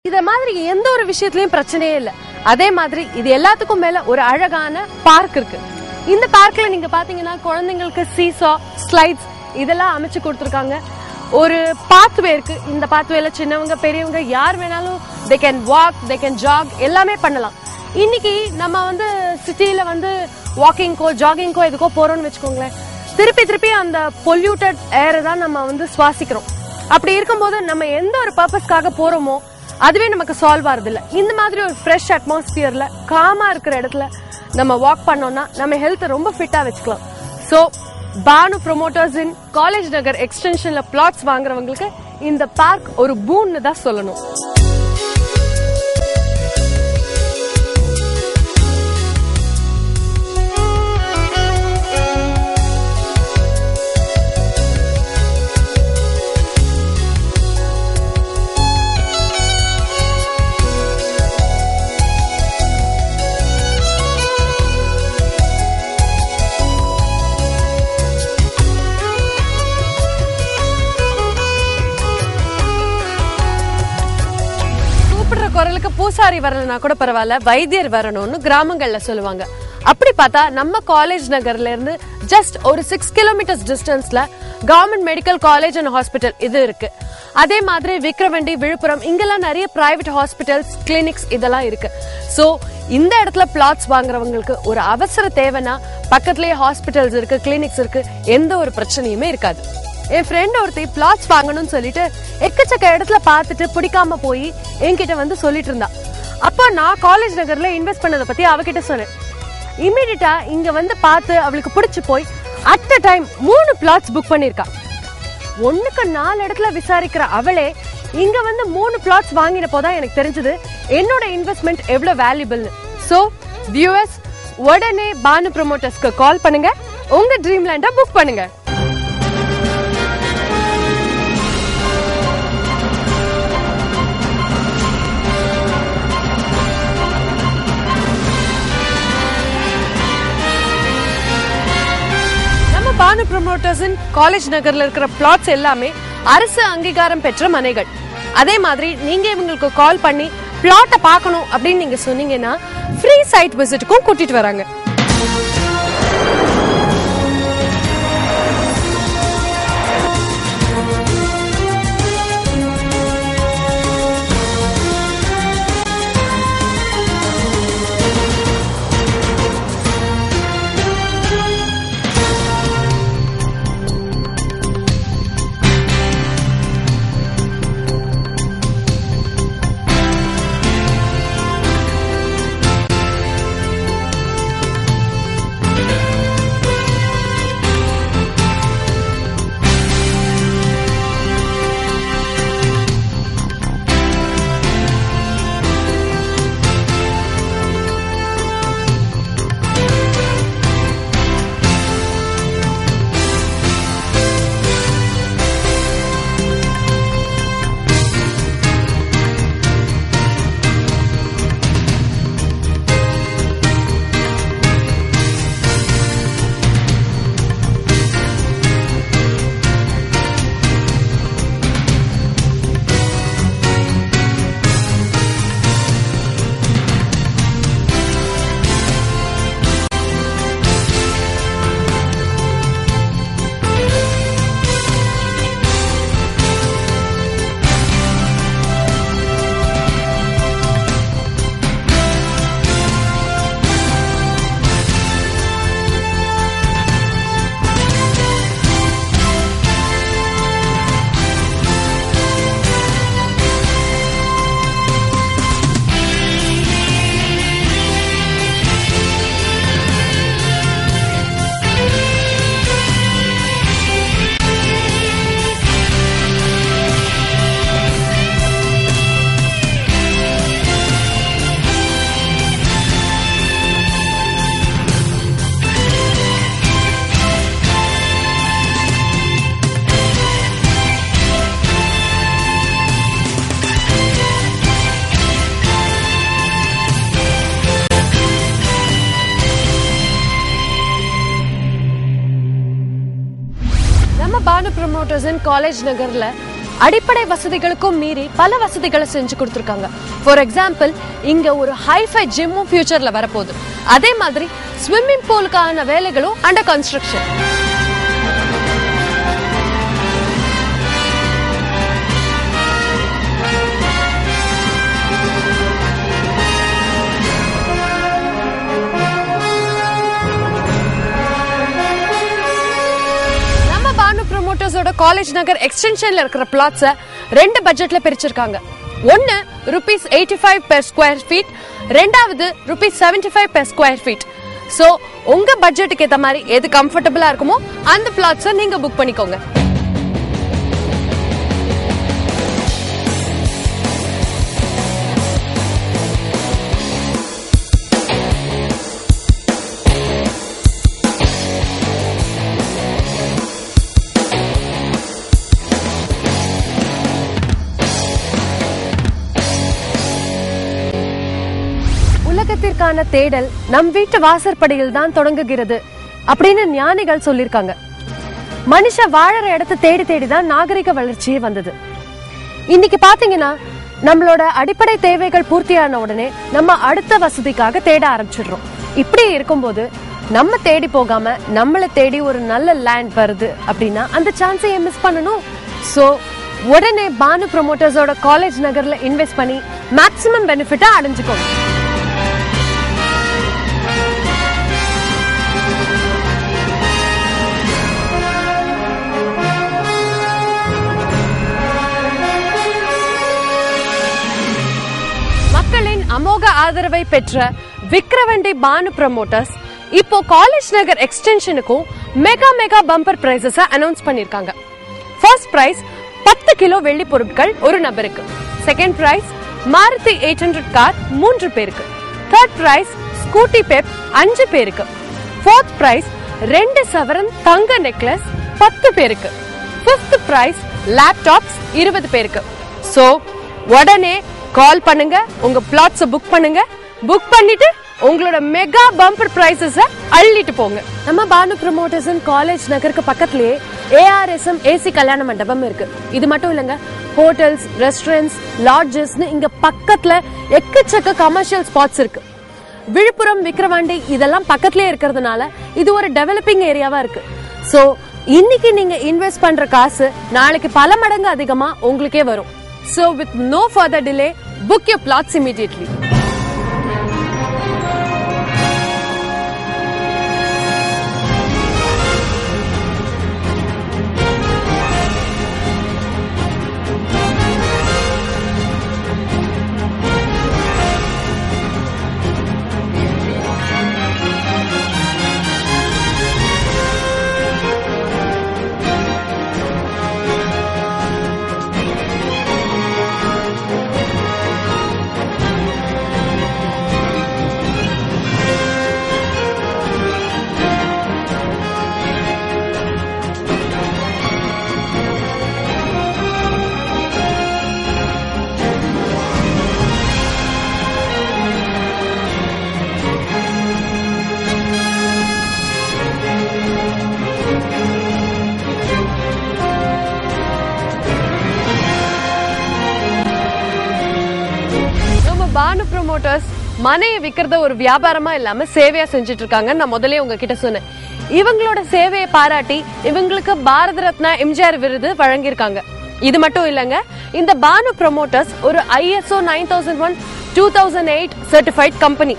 இத மாதிரி எந்த ஒரு விஷயத்துலயும் பிரச்சனையே இல்ல. அதே மாதிரி இது எல்லாத்துக்கும் மேல ஒரு அழகான பார்க் இருக்கு. இந்த பார்க்ல நீங்க பாத்தீங்கன்னா குழந்தைங்களுக்கு சீசா, ஸ்லைட்ஸ் இதெல்லாம் அமைச்சு கொடுத்திருக்காங்க. ஒரு பாத்வே இருக்கு. இந்த பாத்வேல சின்னவங்க பெரியவங்க யார் வேணாலும் they can walk, they can jog எல்லாமே பண்ணலாம். இன்னைக்கு நம்ம சிட்டில வாக்கிங்கோ ஜாகிங்கோ எதுக்கோ போறோம்னு வெச்சுக்கோங்களேன், திருப்பி அந்த பொல்யூட்டட் ஏரை தான் நம்ம சுவாசிக்கிறோம். அப்படி இருக்கும்போது நம்ம எந்த ஒரு பர்பஸ்க்காக போறோமோ அதுவே நமக்கு சால்வ் ஆறது இல்ல. இந்த மாதிரி ஒரு ஃப்ரெஷ் அட்மாஸ்பியர்ல காமா இருக்கிற இடத்துல நம்ம வாக் பண்ணோம்னா நம்ம ஹெல்த் ரொம்ப ஃபிட்டா வச்சுக்கலாம். So Banu promoters in college Nagar எக்ஸ்டென்ஷன்ல பிளாட்ஸ் வாங்குறவங்களுக்கு இந்த பார்க் ஒரு பூன்னு தான் சொல்லணும். குரலுக்கு பூசாரி வரலனா கூட பரவாயில்ல, வைத்தியர் வரணும்னு கிராமங்கள்ல சொல்லுவாங்க. அப்படி பார்த்தா நம்ம காலேஜ் நகர்ல இருந்து ஜஸ்ட் ஒரு 6 கிலோமீட்டர்ஸ் டிஸ்டன்ஸ்ல government medical college and hospital இது இருக்கு. அதே மாதிரி விக்ரவண்டி, விழுப்புரம் இங்கெல்லாம் நிறைய பிரைவேட் ஹாஸ்பிட்டல்ஸ், கிளினிக்ஸ் இதெல்லாம் இருக்கு. சோ இந்த இடத்துல பிளாட்ஸ் வாங்குறவங்களுக்கு ஒரு அவசர தேவைன்னா பக்கத்துலயே ஹாஸ்பிட்டல்ஸ் இருக்கு, கிளினிக்ஸ் இருக்கு, எந்த ஒரு பிரச்சனையுமே இருக்காது. என் ஃப்ரெண்ட் ஒருத்தி பிளாட்ஸ் வாங்கணும்னு சொல்லிட்டு எக்கச்சக்க இடத்துல பார்த்துட்டு பிடிக்காம போய் என்கிட்ட சொல்லிட்டு இருந்தா. அப்ப நான் காலேஜ் நகர்ல இன்வெஸ்ட் பண்ணதை பத்தி அவகிட்ட சொன்னேன். இமீடியட்டா இங்க பார்த்து அவளுக்கு பிடிச்சு போய் at a time 3 flats book பண்ணிருக்கா. 1க்கு 4 இடத்துல விசாரிக்கிற அவளே இங்க 3 பிளாட்ஸ் வாங்கின போதான் எனக்கு தெரிஞ்சது என்னோட இன்வெஸ்ட்மெண்ட் எவ்வளவு வேல்யூபிள்னு. சோ வியூவர்ஸ், உடனே பானு ப்ரோமோட்டர்ஸ்க்கு கால் பண்ணுங்க, உங்க ட்ரீம் லேண்டை புக் பண்ணுங்க. பானு ப்ரோமோட்டர்ஸ் இன் காலேஜ் நகர்ல இருக்கிற பிளாட்ஸ் எல்லாமே அரசு அங்கீகாரம் பெற்ற மனைகள். அதே மாதிரி நீங்க இவங்களுக்கு கால் பண்ணி பிளாட்டை பார்க்கணும் அப்படின்னு நீங்க சொன்னீங்கன்னா ஃப்ரீ சைட் விசிட்டுக்கும் கூட்டிட்டு வராங்க. பானு ப்ரோமோட்டர்ஸ் இன் காலேஜ் நகர்ல அடிப்படை வசதிகளுக்கும் மீறி பல வசதிகளை செஞ்சு கொடுத்துருக்காங்க. ஃபார் எக்ஸாம்பிள், இங்க ஒரு ஹைஃபை ஜிம்மும் ஃபியூச்சர்ல வரப்போகுது. அதே மாதிரி ஸ்விம்மிங் பூலுக்கான வேலைகளும் அண்டர் கன்ஸ்ட்ரக்ஷன். ப்ரமோட்டர்ஸோட காலேஜ் நகர் எக்ஸ்டென்ஷன்ல இருக்கிற பிளாட்ஸை 2 பட்ஜெட்ல பிரிச்சிருக்காங்க. ஒன்னு ₹85 per square feet, ரெண்டாவது ₹75 per square feet. சோ உங்க பட்ஜெட்டுக்கு ஏத்த மாதிரி எது கம்ஃபர்டபிளா இருக்குமோ அந்த பிளாட்ஸை நீங்க புக் பண்ணிக்கோங்க. உலகத்திற்கான தேடல் நம் வீட்டு வாசற்படியில் தான் தொடங்குகிறது அப்படின்னு ஞானிகள் சொல்லிருக்காங்க. மனுஷ வாழற இடத்தை தேடி தேடிதான் நாகரிக வளர்ச்சியே வந்தது. இன்னைக்கு பாத்தீங்கன்னா நம்மளோட அடிப்படை தேவைகள் பூர்த்தியான உடனே நம்ம அடுத்த வசதிக்காக தேட ஆரம்பிச்சிடுறோம். இப்படி இருக்கும்போது நம்ம தேடி போகாம நம்மளை தேடி ஒரு நல்ல லேண்ட் வருது அப்படின்னா அந்த சான்ஸை மிஸ் பண்ணணும். சோ உடனே பானு ப்ரமோட்டர்ஸோட காலேஜ் நகர்ல இன்வெஸ்ட் பண்ணி மேக்ஸிமம் பெனிஃபிட்டா அடைஞ்சுக்கோங்க. மக்களின் அமோக ஆதரவை பெற்ற விக்கிரவண்டி பானு ப்ரமோட்டர்ஸ் இப்போ காலேஜ் நகர் எக்ஸ்டென்ஷனுக்கும் மெகா பம்பர் பிரைசஸ் அனௌன்ஸ் பண்ணிருக்காங்க. ஃபர்ஸ்ட் பிரைஸ் 10 கிலோ வெள்ளி பொருட்கள் ஒரு நபருக்கு. செகண்ட் பிரைஸ் மாருதி 800 கார் 3 பேருக்கு. தேர்ட் பிரைஸ் ஸ்கூட்டி பெப் 5 பேருக்கு. ஃபோர்த் பிரைஸ் 2 சவரன் தங்க நெக்லஸ் 10 பேருக்கு. ஃபிஃப்த் பிரைஸ் லேப்டாப்ஸ் 20 பேருக்கு. சோ உடனே கால் பண்ணுங்க, உங்க பிளாட்ஸ் புக் பண்ணுங்க. புக் பண்ணிட்டு உங்களோட மெகா பம்பர் பிரைசஸ் அள்ளிட்டு போங்க. நம்ம பானு ப்ரமோட்டர்ஸ் காலேஜ் நகருக்கு பக்கத்துலயே ARSM AC கல்யாண மண்டபம் இருக்கு. இது மட்டும் இல்லங்க, ஹோட்டல்ஸ், ரெஸ்டாரண்ட்ஸ், லாட்ஜஸ்னு இங்க பக்கத்துல எக்கச்சக்க கமர்ஷியல் ஸ்பாட்ஸ் இருக்கு. விழுப்புரம், விக்கிரவாண்டி இதெல்லாம் பக்கத்துலயே இருக்கிறதுனால இது ஒரு டெவலப்பிங் ஏரியாவா இருக்கு. சோ இன்னைக்கு நீங்க இன்வெஸ்ட் பண்ற காசு நாளைக்கு பல மடங்கு அதிகமா உங்களுக்கே வரும். So with no further delay, book your plots immediately. Banu promoters மனையை விற்கிறத ஒரு வியாபாரமா இல்லாம சேவையா செஞ்சுட்டு இருக்காங்க. நான் முதல்ல உங்ககிட்ட சொன்னேன், இவங்களோட சேவையை பாராட்டி இவங்களுக்கு பாரத ரத்னா எம்ஜிஆர் விருது வழங்கியிருக்காங்க. இது மட்டும் இல்லங்க, இந்த பானு ப்ரமோட்டர்ஸ் ஒரு ISO 9001 2008 சர்டிஃபைட் கம்பெனி.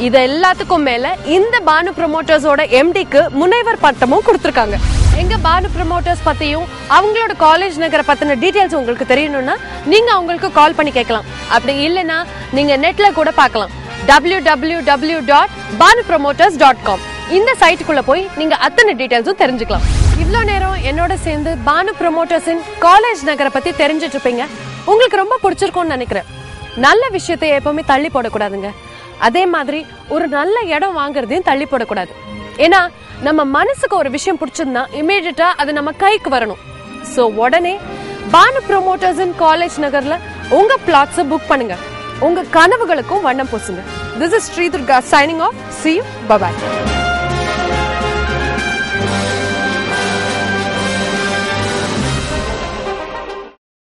இது எல்லாத்துக்கும் மேல இந்த பானு ப்ரமோட்டர்ஸோட MDக்கு முனைவர் பட்டமும் கொடுத்திருக்காங்க. எங்க பானு ப்ரமோட்டர்ஸ் பத்தியும் அவங்களோட காலேஜ் நகர பத்தின டீடைல்ஸ் உங்களுக்கு தெரியணும்னா நீங்க அவங்களுக்கு கால் பண்ணி கேட்கலாம். அப்படி இல்லைன்னா நீங்க நெட்ல கூட பார்க்கலாம். www.banupromoters.com இந்த சைட்டுக்குள்ள போய் நீங்க அத்தனை டீடைல்ஸும் தெரிஞ்சுக்கலாம். இவ்வளவு நேரம் என்னோட சேர்ந்து பானு ப்ரமோட்டர்ஸின் காலேஜ் நகர பத்தி தெரிஞ்சிட்டு இருப்பீங்க. உங்களுக்கு ரொம்ப பிடிச்சிருக்கும்னு நினைக்கிறேன். நல்ல விஷயத்தை எப்பவுமே தள்ளி போடக்கூடாதுங்க. அதே மாதிரி ஒரு நல்ல இடம் வாங்குறதையும் தள்ளி போடக்கூடாது. ஏன்னா நம்ம மனசுக்கு ஒரு விஷயம் பிடிச்சதுன்னா இமீடியட்டா அது நம்ம கைக்கு வரணும். சோ உடனே பானு ப்ரமோட்டர்ஸின் காலேஜ் நகர்ல உங்க பிளாட்ஸை புக் பண்ணுங்க. உங்க கனவுகளுக்கும் வண்ணம் பூசுங்க. This is Sri Durga signing off. See you. Bye bye.